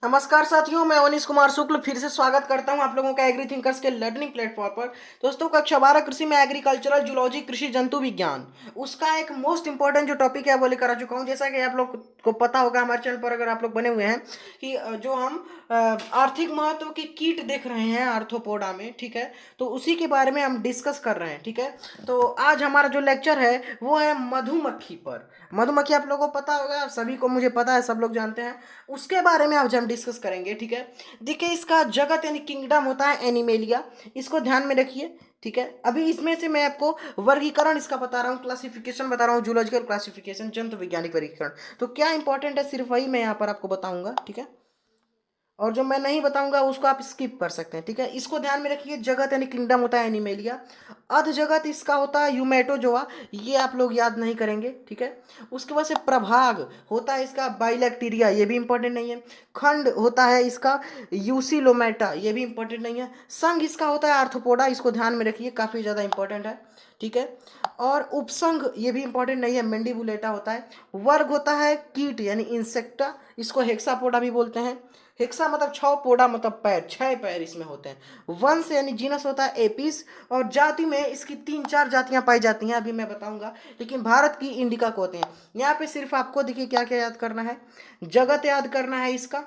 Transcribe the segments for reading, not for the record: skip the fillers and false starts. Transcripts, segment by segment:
नमस्कार साथियों, मैं अवनीश कुमार शुक्ल फिर से स्वागत करता हूं आप लोगों का एग्री थिंकर्स के लर्निंग प्लेटफॉर्म पर। दोस्तों, कक्षा 12 कृषि में एग्रीकल्चरल जूलॉजी, कृषि जंतु विज्ञान, उसका एक मोस्ट इंपॉर्टेंट जो टॉपिक है वो लेकर आ चुका हूं। जैसा कि आप लोग को पता होगा, हमारे चैनल पर अगर आप लोग बने हुए हैं कि जो हम आर्थिक महत्व की कीट देख रहे हैं आर्थ्रोपोडा में, ठीक है, तो उसी के बारे में हम डिस्कस कर रहे हैं। ठीक है, तो आज हमारा जो लेक्चर है वो है मधुमक्खी पर। मधुमक्खी आप लोगों को पता होगा, आप सभी को, मुझे पता है, सब लोग जानते हैं। उसके बारे में आज हम डिस्कस करेंगे। ठीक है, देखिए, इसका जगत यानी किंगडम होता है एनिमेलिया, इसको ध्यान में रखिए। ठीक है, अभी इसमें से मैं आपको वर्गीकरण इसका बता रहा हूँ, क्लासिफिकेशन बता रहा हूँ, जूलॉजिकल क्लासिफिकेशन, जंतु वैज्ञानिक वर्गीकरण। तो क्या इंपॉर्टेंट है सिर्फ वही मैं यहाँ पर आपको बताऊंगा। ठीक है, और जो मैं नहीं बताऊंगा उसको आप स्किप कर सकते हैं। ठीक है, इसको ध्यान में रखिए। जगत यानी किंगडम होता है एनिमेलिया। अध जगत इसका होता है यूमेटोजोआ, ये आप लोग याद नहीं करेंगे। ठीक है, उसके बाद से प्रभाग होता है इसका बाइलेक्टीरिया, ये भी इंपॉर्टेंट नहीं है। खंड होता है इसका यूसिलोमेटा, ये भी इंपॉर्टेंट नहीं है। संघ इसका होता है आर्थ्रोपोडा, इसको ध्यान में रखिए, काफ़ी ज़्यादा इंपॉर्टेंट है। ठीक है, और उपसंघ ये भी इंपॉर्टेंट नहीं है, मेंडिबुलेटा होता है। वर्ग होता है कीट यानी इंसेक्टा, इसको हेक्सापोडा भी बोलते हैं। हेक्सा मतलब छह, पोडा मतलब पैर, छह पैर इसमें होते हैं। वंश यानी जीनस होता है एपिस, और जाति में इसकी 3-4 जातियां पाई जाती हैं, अभी मैं बताऊंगा। लेकिन भारत की इंडिका को होते हैं। यहाँ पे सिर्फ आपको देखिए क्या क्या याद करना है। जगत याद करना है इसका,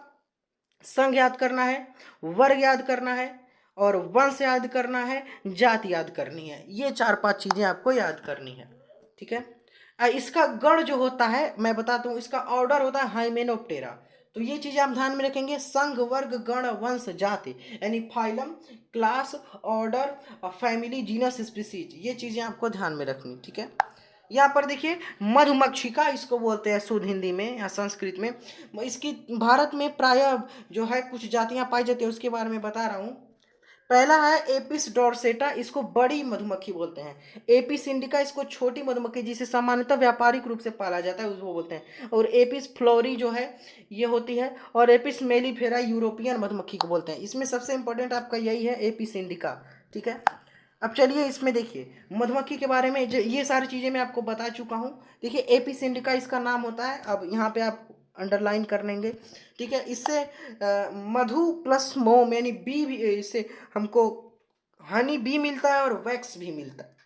संघ याद करना है, वर्ग याद करना है, और वंश याद करना है, जाति याद करनी है। ये 4-5 चीजें आपको याद करनी है। ठीक है, इसका गण जो होता है मैं बताता हूँ, इसका ऑर्डर होता है हाइमेनोप्टेरा। तो ये चीजें आप ध्यान में रखेंगे, संघ, वर्ग, गण, वंश, जाति, यानी phylum, class, order, family, genus, species, ये चीजें आपको ध्यान में रखनी। ठीक है, यहाँ पर देखिए, मधुमक्षिका इसको बोलते हैं शुद्ध हिंदी में या संस्कृत में। इसकी भारत में प्रायः जो है कुछ जातियां पाई जाती है, उसके बारे में बता रहा हूँ। पहला है एपिस डोर्सेटा, इसको बड़ी मधुमक्खी बोलते हैं। एपिस इंडिका इसको छोटी मधुमक्खी, जिसे सामान्यतः व्यापारिक रूप से पाला जाता है, उसको बोलते हैं। और एपिस फ्लोरी जो है ये होती है, और एपिस मेलिफेरा यूरोपियन मधुमक्खी को बोलते हैं। इसमें सबसे इंपॉर्टेंट आपका यही है, एपिस इंडिका। ठीक है, अब चलिए इसमें देखिए मधुमक्खी के बारे में, ये सारी चीज़ें मैं आपको बता चुका हूँ। देखिए, एपिस इंडिका इसका नाम होता है, अब यहाँ पे आप अंडरलाइन कर लेंगे। ठीक है, इससे मधु प्लस मोम यानी बी भी, इससे हमको हनी बी मिलता है और वैक्स भी मिलता है।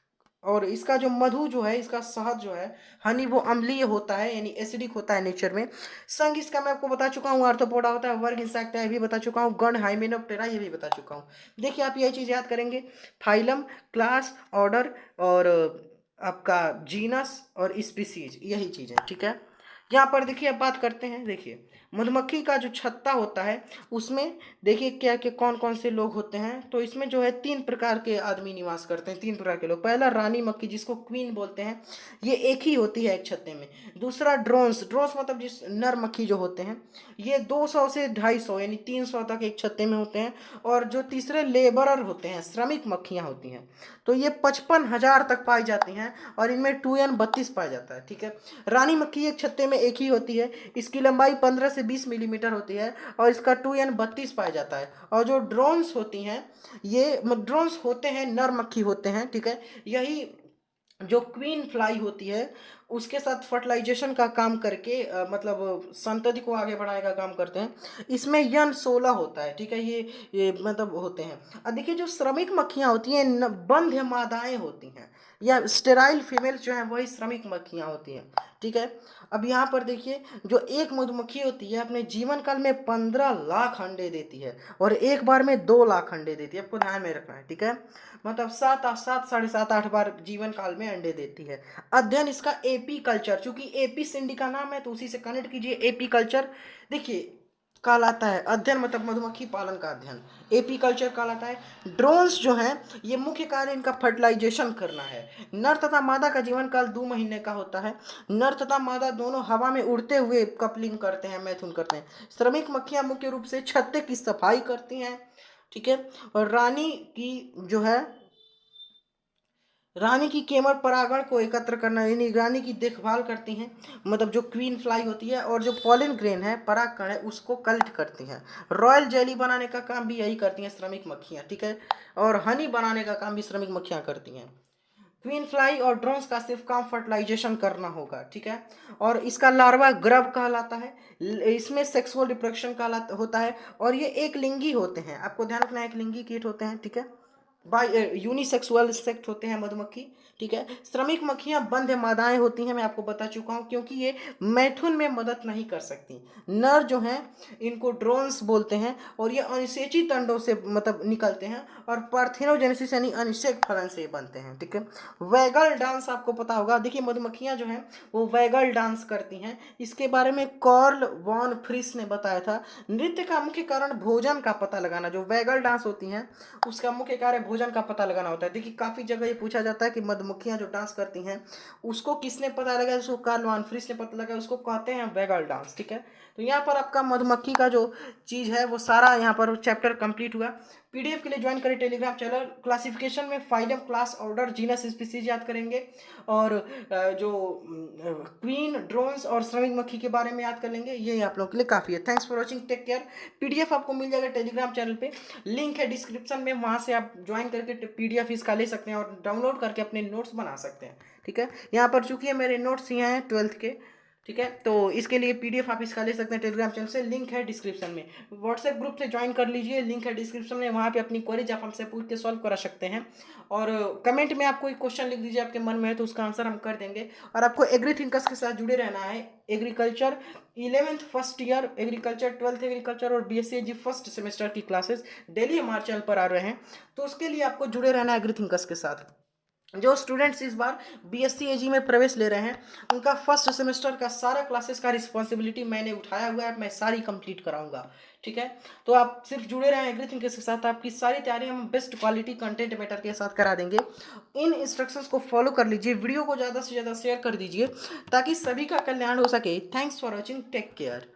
और इसका जो मधु जो है, इसका शहद जो है, हनी, वो अम्लीय होता है यानी एसिडिक होता है नेचर में। संघ इसका मैं आपको बता चुका हूँ, आर्थ्रोपोडा होता है। वर्ग इंसेक्ट है, ये भी बता चुका हूँ। गण हाइमेनोप्टेरा, ये भी बता चुका हूँ। देखिए, आप यही चीज़ याद करेंगे, फाइलम, क्लास, ऑर्डर, और आपका जीनस और स्पीसीज, यही चीज़ है। ठीक है, यहाँ पर देखिए, अब बात करते हैं। देखिए, मधुमक्खी का जो छत्ता होता है उसमें देखिए क्या क्या कौन कौन से लोग होते हैं। तो इसमें जो है 3 प्रकार के आदमी निवास करते हैं, 3 प्रकार के लोग। पहला रानी मक्खी, जिसको क्वीन बोलते हैं, ये एक ही होती है एक छत्ते में। दूसरा ड्रोन्स, ड्रोन्स मतलब जिस नर मक्खी जो होते हैं, ये 200 से 250 यानी 300 तक एक छत्ते में होते हैं। और जो तीसरे लेबरर होते हैं, श्रमिक मक्खियाँ होती हैं, तो ये 55,000 तक पाई जाती हैं, और इनमें 2N32 पाया जाता है। ठीक है, रानी मक्खी एक छत्ते में एक ही होती है, इसकी लंबाई 15 से 20 मिलीमीटर होती है, और इसका 2N32 पाया जाता है। और जो ड्रोन्स होती हैं, ये ड्रोन्स होते हैं, नर मक्खी होते हैं। ठीक है, यही जो क्वीन फ्लाई होती है, उसके साथ फर्टिलाइजेशन का काम करके मतलब संतति को आगे बढ़ाने का काम करते हैं। इसमें यन 16 होता है। ठीक है, ये मतलब होते हैं। और देखिए, जो श्रमिक मक्खियाँ होती हैं, बंध्य मादाएं होती हैं, या स्टेराइल फीमेल जो है वही श्रमिक मक्खियाँ होती हैं। ठीक है, अब यहाँ पर देखिए, जो एक मधुमक्खी होती है अपने जीवन काल में 15 लाख अंडे देती है, और एक बार में 2 लाख अंडे देती है, आपको ध्यान में रखना है। ठीक है, मतलब 7 साढ़े 7 8 बार जीवन काल में अंडे देती है। अध्ययन इसका एपी कल्चर, चूंकि एपी सिंडी का नाम है तो उसी से कनेक्ट कीजिए, एपी कल्चर देखिए कहलाता है। अध्ययन मतलब मधुमक्खी पालन का अध्ययन, एपी कल्चर कहलाता है। ड्रोन्स जो है, ये मुख्य कार्य इनका फर्टिलाइजेशन करना है। नर तथा मादा का जीवन काल 2 महीने का होता है। नर तथा मादा दोनों हवा में उड़ते हुए कपलिंग करते हैं, मैथुन करते हैं। श्रमिक मक्खियां मुख्य रूप से छत्ते की सफाई करती हैं। ठीक है, और रानी की जो है, रानी की केवल परागण को एकत्र करना, यानी रानी की देखभाल करती हैं, मतलब जो क्वीन फ्लाई होती है। और जो पॉलिन ग्रेन है, परागकण है, उसको कलेक्ट करती हैं। रॉयल जेली बनाने का काम भी यही करती हैं श्रमिक मक्खियाँ। ठीक है, और हनी बनाने का काम भी श्रमिक मक्खियाँ करती हैं। क्वीन फ्लाई और ड्रोन्स का सिर्फ काम फर्टिलाइजेशन करना होगा, ठीक है। और इसका लार्वा ग्रब कहलाता है। इसमें सेक्सुअल रिप्रोडक्शन कहलाता होता है। और ये एक लिंगी होते हैं, आपको ध्यान रखना है, एक लिंगी कीट होते हैं, ठीक है। बाई यूनिसेक्सुअल इंसेक्ट होते हैं मधुमक्खी, ठीक है। श्रमिक मक्खियां बंध मादाएं होती हैं, मैं आपको बता चुका हूं, क्योंकि ये मैथुन में मदद नहीं कर सकती। नर जो हैं इनको ड्रोन्स बोलते हैं, और ये अनिषेची तंडों से मतलब निकलते हैं, और पार्थिनोजेनेसिस यानी अनिषेक फलन से बनते हैं, ठीक है। वैगल डांस आपको पता होगा, देखिए मधुमक्खियां जो हैं वो वैगल डांस करती हैं। इसके बारे में कार्ल वॉन फ्रिस ने बताया था। नृत्य का मुख्य कारण भोजन का पता लगाना, जो वैगल डांस होती हैं उसका मुख्य कार्य भोजन का पता लगाना होता है। देखिए काफी जगह ये पूछा जाता है कि मधुमक्खियां जो डांस करती हैं उसको किसने पता लगा, उसको कार्ल वॉन फ्रिस ने पता लगा, उसको कहते हैं वैगल डांस, ठीक है। तो यहाँ पर आपका मधुमक्खी का जो चीज है वो सारा यहाँ पर चैप्टर कंप्लीट हुआ। पीडीएफ के लिए ज्वाइन करें टेलीग्राम चैनल। क्लासिफिकेशन में phylum, class, order, genus, species याद करेंगे, और जो क्वीन, ड्रोन्स और श्रमिक मक्खी के बारे में याद कर लेंगे। ये आप लोगों के लिए काफ़ी है। Thanks for watching, take care. PDF आपको मिल जाएगा टेलीग्राम चैनल पे, लिंक है डिस्क्रिप्शन में, वहाँ से आप ज्वाइन करके पीडीएफ इसका ले सकते हैं और डाउनलोड करके अपने नोट्स बना सकते हैं, ठीक है। यहाँ पर चूंकि मेरे नोट्स यहाँ हैं 12th के, ठीक है, तो इसके लिए पीडीएफ आप इसका ले सकते हैं टेलीग्राम चैनल से, लिंक है डिस्क्रिप्शन में। व्हाट्सएप ग्रुप से ज्वाइन कर लीजिए, लिंक है डिस्क्रिप्शन में, वहाँ पे अपनी क्वेरीज आप हमसे पूछ के सॉल्व करा सकते हैं। और कमेंट में आप कोई क्वेश्चन लिख दीजिए आपके मन में है तो उसका आंसर हम कर देंगे। और आपको एग्री थिंकर्स के साथ जुड़े रहना है। Agriculture 11th first year agriculture, 12th agriculture और बीएससी फर्स्ट सेमेस्टर की क्लासेस डेली हमारे चैनल पर आ रहे हैं, तो उसके लिए आपको जुड़े रहना है एग्री थिंकर्स के साथ। जो स्टूडेंट्स इस बार बीएससी एजी में प्रवेश ले रहे हैं उनका फर्स्ट सेमेस्टर का सारा क्लासेस का रिस्पॉन्सिबिलिटी मैंने उठाया हुआ है, मैं सारी कंप्लीट कराऊंगा, ठीक है। तो आप सिर्फ जुड़े रहें एवरीथिंग के साथ, आपकी सारी तैयारी हम बेस्ट क्वालिटी कंटेंट मैटर के साथ करा देंगे। इन इंस्ट्रक्शंस को फॉलो कर लीजिए, वीडियो को ज़्यादा से ज़्यादा शेयर कर दीजिए ताकि सभी का कल्याण हो सके। Thanks for watching, take care.